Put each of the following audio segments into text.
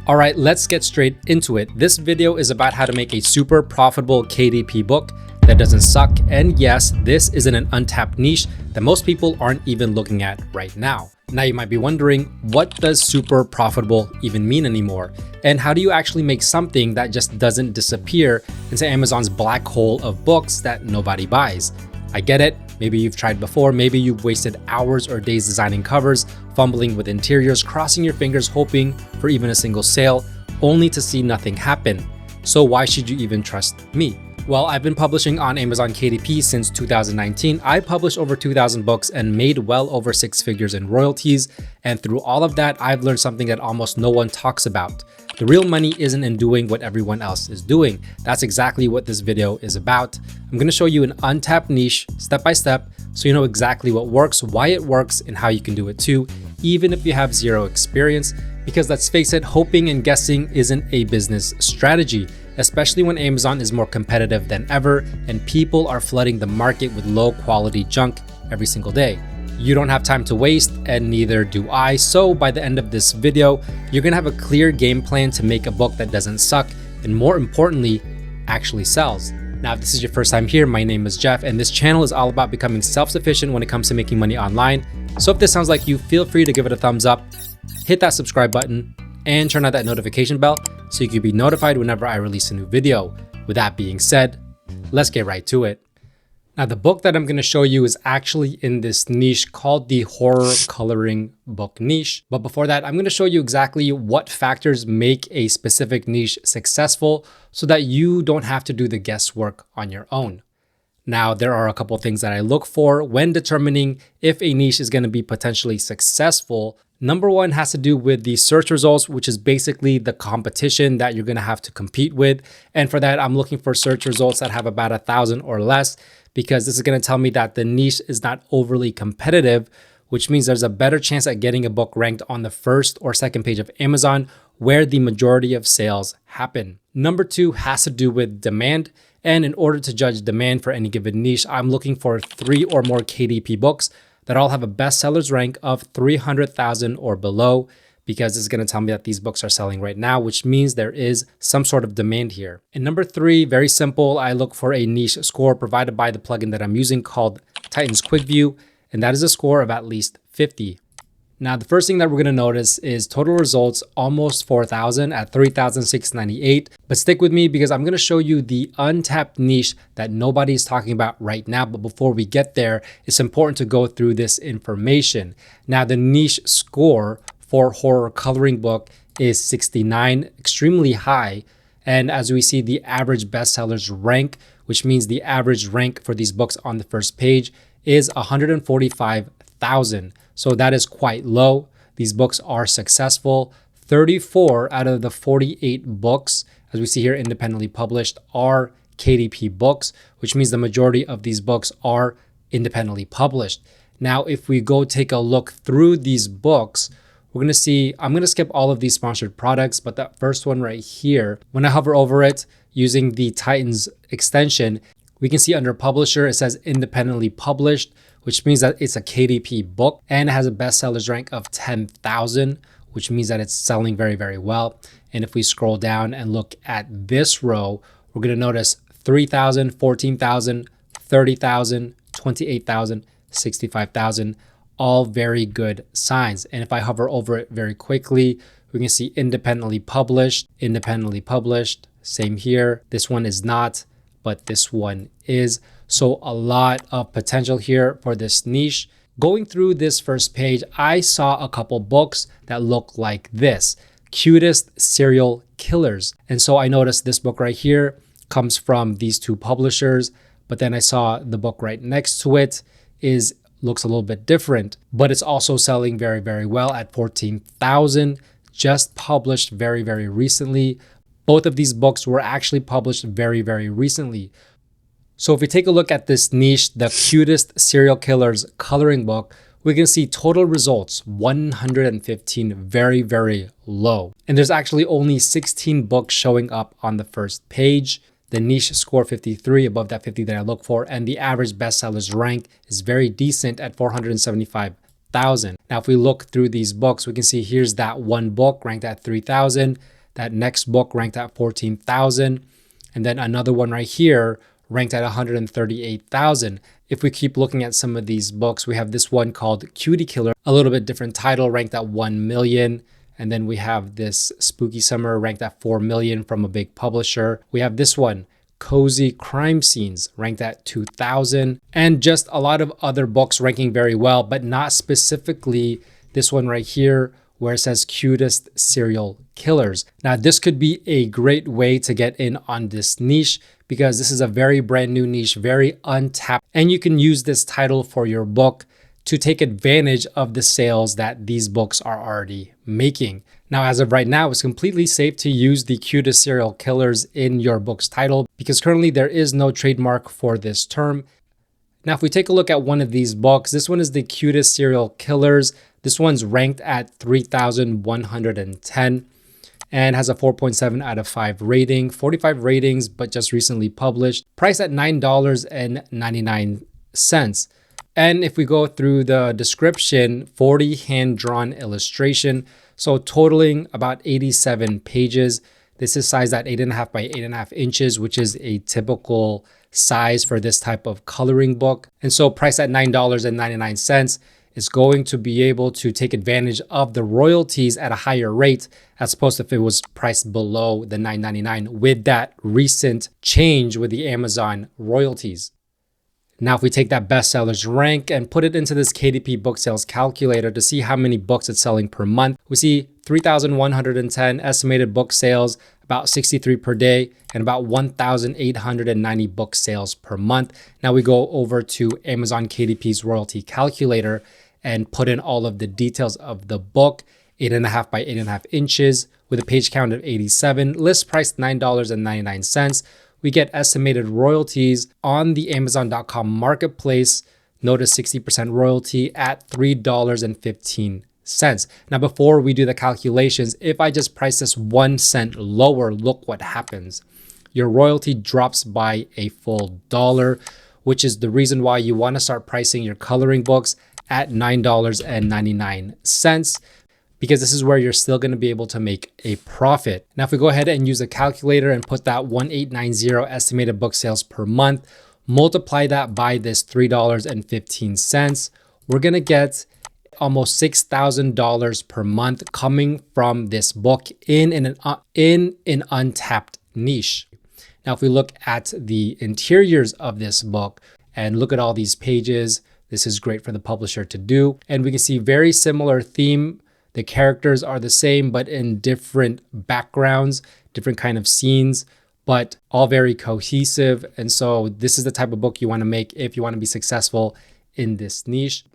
All right, let's get straight into it. This video is about how to make a super profitable KDP book that doesn't suck. And yes, this is in an untapped niche that most people aren't even looking at right now. Now you might be wondering, what does super profitable even mean anymore? And how do you actually make something that just doesn't disappear into Amazon's black hole of books that nobody buys? I get it. Maybe you've tried before. Maybe you've wasted hours or days designing covers, fumbling with interiors, crossing your fingers, hoping for even a single sale, only to see nothing happen. So why should you even trust me? Well, I've been publishing on Amazon KDP since 2019. I published over 2,000 books and made well over 6 figures in royalties. And through all of that, I've learned something that almost no one talks about. The real money isn't in doing what everyone else is doing. That's exactly what this video is about. I'm going to show you an untapped niche step by step so you know exactly what works, why it works, and how you can do it too, even if you have zero experience. Because let's face it, hoping and guessing isn't a business strategy, especially when Amazon is more competitive than ever and people are flooding the market with low quality junk every single day. You don't have time to waste, and neither do I. So by the end of this video, you're gonna have a clear game plan to make a book that doesn't suck and, more importantly, actually sells. Now, if this is your first time here, my name is Jeff, and this channel is all about becoming self-sufficient when it comes to making money online. So if this sounds like you, feel free to give it a thumbs up, hit that subscribe button, and turn on that notification bell so you can be notified whenever I release a new video. With that being said, let's get right to it. Now, the book that I'm going to show you is actually in this niche called the horror coloring book niche. But before that, I'm going to show you exactly what factors make a specific niche successful so that you don't have to do the guesswork on your own. Now, there are a couple of things that I look for when determining if a niche is going to be potentially successful. Number one has to do with the search results, which is basically the competition that you're going to have to compete with. And for that, I'm looking for search results that have about 1,000 or less, because this is going to tell me that the niche is not overly competitive, which means there's a better chance at getting a book ranked on the first or second page of Amazon, where the majority of sales happen. Number two has to do with demand. And in order to judge demand for any given niche, I'm looking for 3 or more KDP books that all have a bestsellers rank of 300,000 or below, because it's going to tell me that these books are selling right now, which means there is some sort of demand here. And number 3, very simple, I look for a niche score provided by the plugin that I'm using called Titans Quick View, and that is a score of at least 50. Now, the first thing that we're going to notice is total results almost 4,000 at 3,698. But stick with me because I'm going to show you the untapped niche that nobody's talking about right now. But before we get there, it's important to go through this information. Now, the niche score for horror coloring book is 69, extremely high. And as we see, the average bestsellers rank, which means the average rank for these books on the first page, is 145,000. So that is quite low. These books are successful. 34 out of the 48 books, as we see here, independently published, are KDP books, which means the majority of these books are independently published. Now, if we go take a look through these books, we're going to see, I'm going to skip all of these sponsored products, but that first one right here, when I hover over it using the Titans extension, we can see under publisher, it says independently published, which means that it's a KDP book and it has a bestsellers rank of 10,000, which means that it's selling very, very well. And if we scroll down and look at this row, we're going to notice 3,000, 14,000, 30,000, 28,000, 65,000, all very good signs. And if I hover over it very quickly, we can see independently published, same here. This one is not, but this one is. So a lot of potential here for this niche. Going through this first page, I saw a couple books that look like this: Cutest Serial Killers. And so I noticed this book right here comes from these two publishers, but then I saw the book right next to it looks a little bit different, but it's also selling very, very well at 14,000, just published very, very recently. Both of these books were actually published very, very recently. So if we take a look at this niche, the Cutest Serial Killers coloring book, we can see total results 115, very, very low. And there's actually only 16 books showing up on the first page. The niche score 53, above that 50 that I look for, and the average bestsellers rank is very decent at 475,000. Now, if we look through these books, we can see here's that one book ranked at 3,000. That next book ranked at 14,000. And then another one right here ranked at 138,000. If we keep looking at some of these books, we have this one called Cutie Killer, a little bit different title, ranked at 1 million. And then we have this Spooky Summer ranked at 4 million from a big publisher. We have this one, Cozy Crime Scenes, ranked at 2,000. And just a lot of other books ranking very well, but not specifically this one right here, where it says cutest serial killers. Now, this could be a great way to get in on this niche because this is a very brand new niche, very untapped, and you can use this title for your book to take advantage of the sales that these books are already making. Now, as of right now, it's completely safe to use the cutest serial killers in your book's title because currently there is no trademark for this term. Now, if we take a look at one of these books, this one is the cutest serial killers. This one's ranked at 3,110 and has a 4.7 out of 5 rating, 45 ratings, but just recently published, priced at $9.99. And if we go through the description, 40 hand-drawn illustration, so totaling about 87 pages. This is sized at 8.5 by 8.5 inches, which is a typical size for this type of coloring book. And so priced at $9.99, is going to be able to take advantage of the royalties at a higher rate as opposed to if it was priced below the $9.99 with that recent change with the Amazon royalties. Now, if we take that bestsellers rank and put it into this KDP book sales calculator to see how many books it's selling per month, we see 3,110 estimated book sales, about 63 per day, and about 1,890 book sales per month. Now we go over to Amazon KDP's royalty calculator and put in all of the details of the book, 8.5 by 8.5 inches with a page count of 87, list price $9.99. We get estimated royalties on the Amazon.com marketplace. Notice 60% royalty at $3.15. Now, before we do the calculations, if I just price this 1 cent lower, look what happens. Your royalty drops by a full dollar, which is the reason why you want to start pricing your coloring books at $9.99. Because this is where you're still going to be able to make a profit. Now, if we go ahead and use a calculator and put that 1,890 estimated book sales per month, multiply that by this $3.15, we're going to get almost $6,000 per month coming from this book in an untapped niche. Now, if we look at the interiors of this book and look at all these pages, this is great for the publisher to do. And we can see very similar theme. The characters are the same, but in different backgrounds, different kind of scenes, but all very cohesive. And so this is the type of book you want to make if you want to be successful in this niche.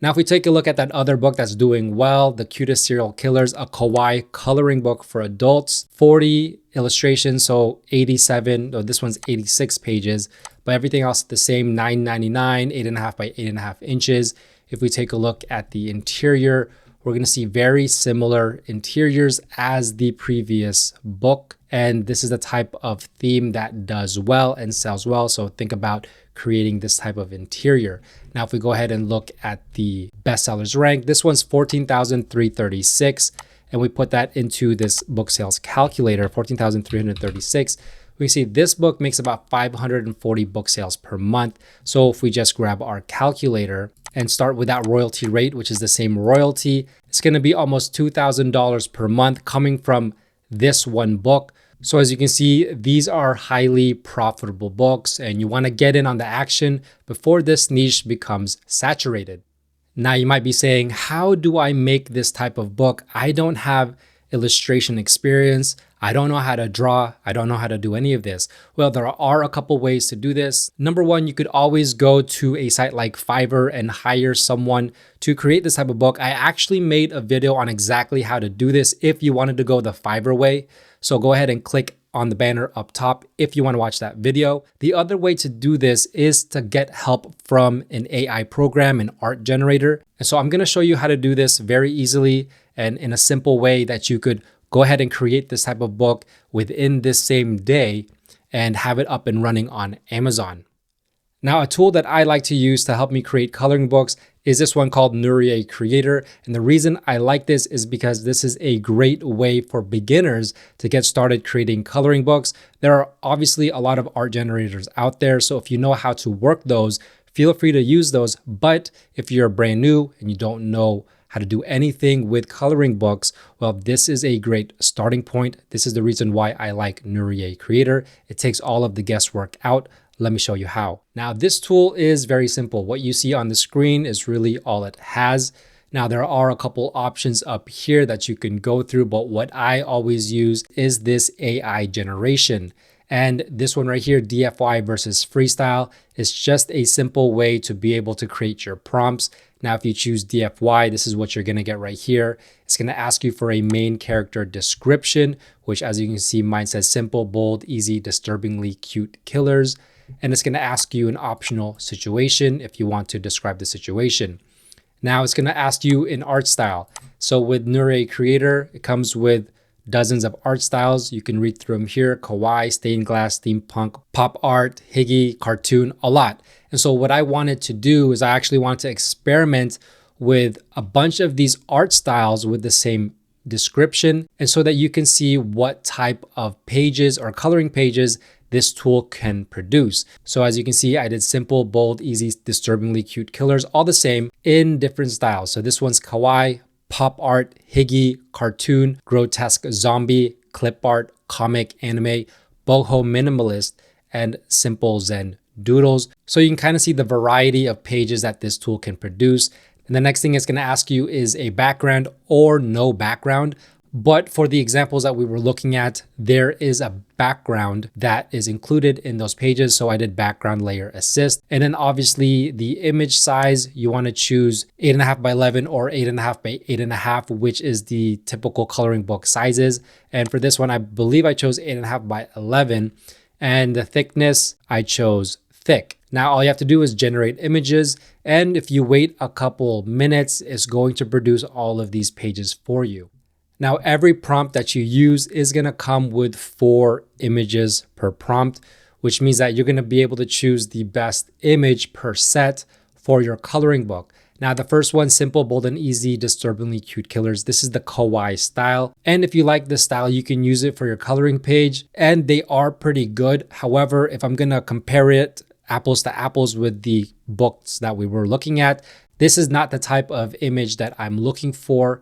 Now, if we take a look at that other book that's doing well, The Cutest Serial Killers, a kawaii coloring book for adults, 40 illustrations, so 87, or this one's 86 pages, but everything else the same, $9.99, 8.5 by 8.5 inches. If we take a look at the interior, we're going to see very similar interiors as the previous book. And this is the type of theme that does well and sells well. So think about creating this type of interior. Now, if we go ahead and look at the bestsellers rank, this one's 14,336. And we put that into this book sales calculator, 14,336. We see this book makes about 540 book sales per month. So if we just grab our calculator and start with that royalty rate, which is the same royalty, it's going to be almost $2,000 per month coming from this one book. So as you can see, these are highly profitable books and you want to get in on the action before this niche becomes saturated. Now you might be saying, how do I make this type of book? I don't have illustration experience. I don't know how to draw. I don't know how to do any of this. Well, there are a couple ways to do this. Number one, you could always go to a site like Fiverr and hire someone to create this type of book. I actually made a video on exactly how to do this if you wanted to go the Fiverr way. So go ahead and click on the banner up top if you want to watch that video. The other way to do this is to get help from an AI program, an art generator. And so I'm going to show you how to do this very easily and in a simple way that you could go ahead and create this type of book within this same day and have it up and running on Amazon. Now, a tool that I like to use to help me create coloring books is this one called Nurier Creator. And the reason I like this is because this is a great way for beginners to get started creating coloring books. There are obviously a lot of art generators out there, so if you know how to work those, feel free to use those. But if you're brand new and you don't know how to do anything with coloring books, well, this is a great starting point. This is the reason why I like Nurier Creator. It takes all of the guesswork out. Let me show you how. Now, this tool is very simple. What you see on the screen is really all it has. Now, there are a couple options up here that you can go through, but what I always use is this AI generation. And this one right here, DFY versus freestyle, is just a simple way to be able to create your prompts. Now, if you choose DFY, this is what you're gonna get right here. It's gonna ask you for a main character description, which as you can see, mine says simple, bold, easy, disturbingly cute killers. And it's gonna ask you an optional situation if you want to describe the situation. Now it's gonna ask you an art style. So with Nurier Creator, it comes with dozens of art styles. You can read through them here: kawaii, stained glass, steampunk, pop art, higgy, cartoon, a lot. And so what I wanted to do is I actually wanted to experiment with a bunch of these art styles with the same description, and so that you can see what type of pages or coloring pages this tool can produce. So as you can see, I did simple, bold, easy, disturbingly cute killers, all the same in different styles. So this one's kawaii, pop art, higgy, cartoon, grotesque zombie, clip art, comic, anime, boho minimalist, and simple zen doodles. So you can kind of see the variety of pages that this tool can produce. And the next thing it's going to ask you is a background or no background. But for the examples that we were looking at, there is a background that is included in those pages. So I did background layer assist. And then obviously the image size, you want to choose 8.5 by 11 or 8.5 by 8.5, which is the typical coloring book sizes. And for this one, I believe I chose 8.5 by 11. And the thickness, I chose thick. Now, all you have to do is generate images. And if you wait a couple minutes, it's going to produce all of these pages for you. Now, every prompt that you use is going to come with 4 images per prompt, which means that you're going to be able to choose the best image per set for your coloring book. Now, the first one, simple, bold, and easy, disturbingly cute killers. This is the kawaii style. And if you like this style, you can use it for your coloring page, and they are pretty good. However, if I'm going to compare it apples to apples with the books that we were looking at, this is not the type of image that I'm looking for.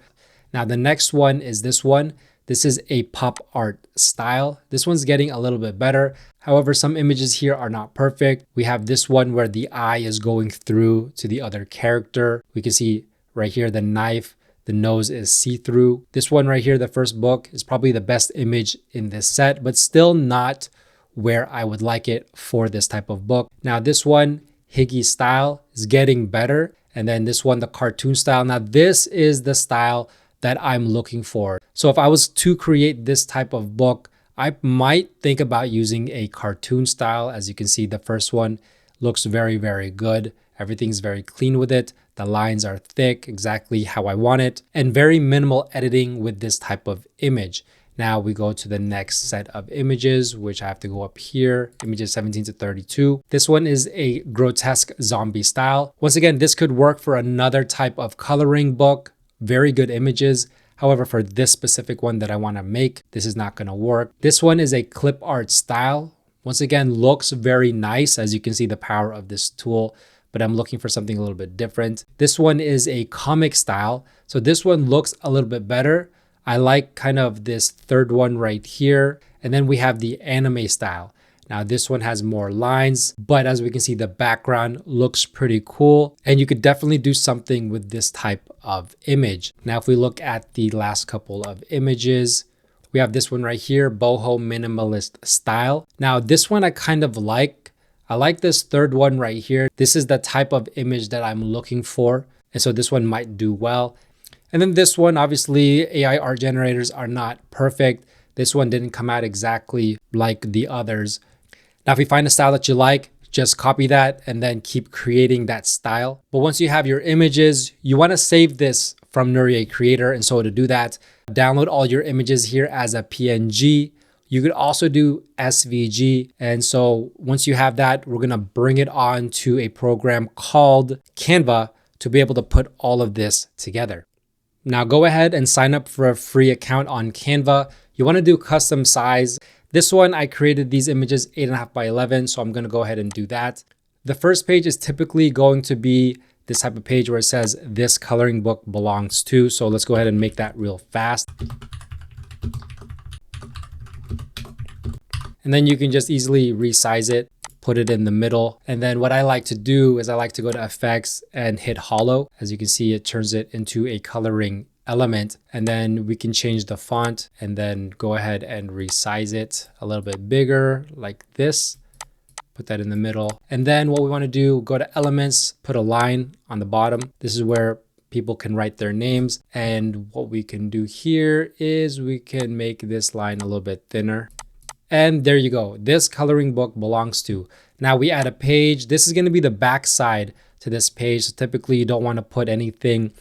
Now, the next one is this one. This is a pop art style. This one's getting a little bit better. However, some images here are not perfect. We have this one where the eye is going through to the other character. We can see right here the knife, the nose is see-through. This one right here, the first book, is probably the best image in this set, but still not where I would like it for this type of book. Now, this one, higgy style, is getting better. And then this one, the cartoon style. Now, this is the style that I'm looking for. So if I was to create this type of book, I might think about using a cartoon style. As you can see, the first one looks very, very good. Everything's very clean with it. The lines are thick, exactly how I want it, and very minimal editing with this type of image. Now we go to the next set of images, which I have to go up here, images 17 to 32. This one is a grotesque zombie style. Once again, this could work for another type of coloring book. Very good images. However, for this specific one that I want to make, this is not going to work. This one is a clip art style. Once again, looks very nice. As you can see, the power of this tool, but I'm looking for something a little bit different. This one is a comic style. So this one looks a little bit better. I like kind of this third one right here. And then we have the anime style. Now this one has more lines, but as we can see, the background looks pretty cool, and you could definitely do something with this type of image. Now, if we look at the last couple of images, we have this one right here, boho minimalist style. Now this one I kind of like. I like this third one right here. This is the type of image that I'm looking for. And so this one might do well. And then this one, obviously AI art generators are not perfect. This one didn't come out exactly like the others. Now, if you find a style that you like, just copy that and then keep creating that style. But once you have your images, you want to save this from Nurier Creator. And so to do that, download all your images here as a PNG. You could also do SVG. And so once you have that, we're going to bring it on to a program called Canva to be able to put all of this together. Now go ahead and sign up for a free account on Canva. You want to do custom size. This one, I created these images 8.5 by 11, so I'm going to go ahead and do that. The first page is typically going to be this type of page where it says this coloring book belongs to. So let's go ahead and make that real fast. And then you can just easily resize it, put it in the middle. And then what I like to do is I like to go to effects and hit hollow. As you can see, it turns it into a coloring element. And then we can change the font and then go ahead and resize it a little bit bigger like this. Put that in the middle. And then what we want to do, go to elements, put a line on the bottom. This is where people can write their names. And what we can do here is we can make this line a little bit thinner. And there you go. This coloring book belongs to. Now we add a page. This is going to be the back side to this page. So typically you don't want to put anything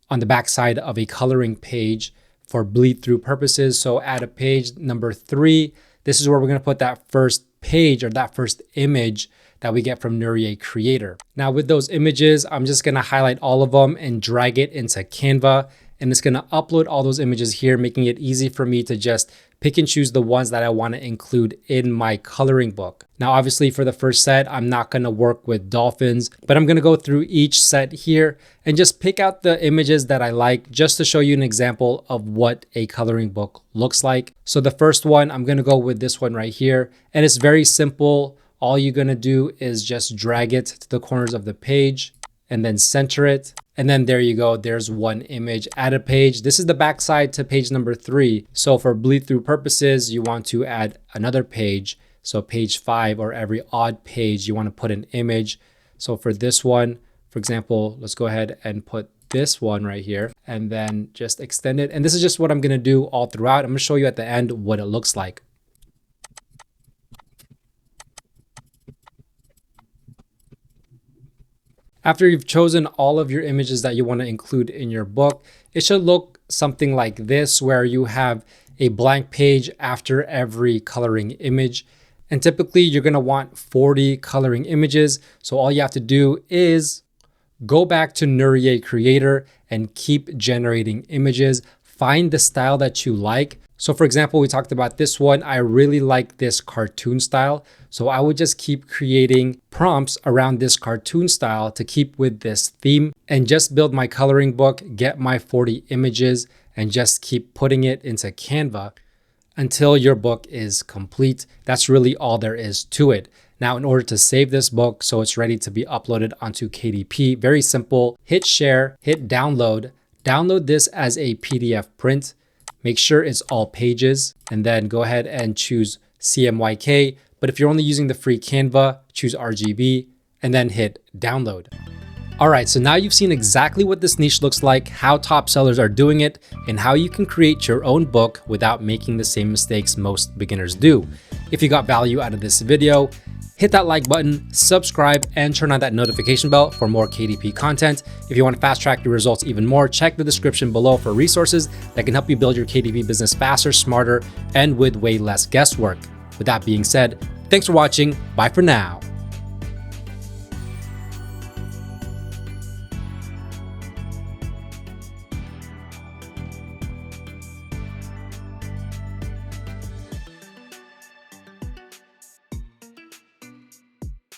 on the back side of a coloring page for bleed through purposes. So add a page number 3. This is where we're going to put that first page or that first image that we get from Nurier Creator. Now with those images, I'm just going to highlight all of them and drag it into Canva. And it's going to upload all those images here, making it easy for me to just pick and choose the ones that I want to include in my coloring book. Now, obviously for the first set, I'm not going to work with dolphins, but I'm going to go through each set here and just pick out the images that I like just to show you an example of what a coloring book looks like. So the first one, I'm going to go with this one right here. And it's very simple. All you're going to do is just drag it to the corners of the page and then center it. And then there you go. There's one image. Add a page. This is the backside to page number 3. So for bleed through purposes, you want to add another page. So page 5 or every odd page, you want to put an image. So for this one, for example, let's go ahead and put this one right here and then just extend it. And this is just what I'm going to do all throughout. I'm going to show you at the end what it looks like. After you've chosen all of your images that you want to include in your book, it should look something like this, where you have a blank page after every coloring image. And typically you're going to want 40 coloring images. So all you have to do is go back to Nurier Creator and keep generating images. Find the style that you like. So for example, we talked about this one. I really like this cartoon style. So I would just keep creating prompts around this cartoon style to keep with this theme and just build my coloring book, get my 40 images, and just keep putting it into Canva until your book is complete. That's really all there is to it. Now, in order to save this book so it's ready to be uploaded onto KDP, very simple, hit share, hit download, download this as a PDF print. Make sure it's all pages and then go ahead and choose CMYK. But if you're only using the free Canva, choose RGB and then hit download. All right, so now you've seen exactly what this niche looks like, how top sellers are doing it, and how you can create your own book without making the same mistakes most beginners do. If you got value out of this video, hit that like button, subscribe, and turn on that notification bell for more KDP content. If you want to fast track your results even more, check the description below for resources that can help you build your KDP business faster, smarter, and with way less guesswork. With that being said, thanks for watching. Bye for now.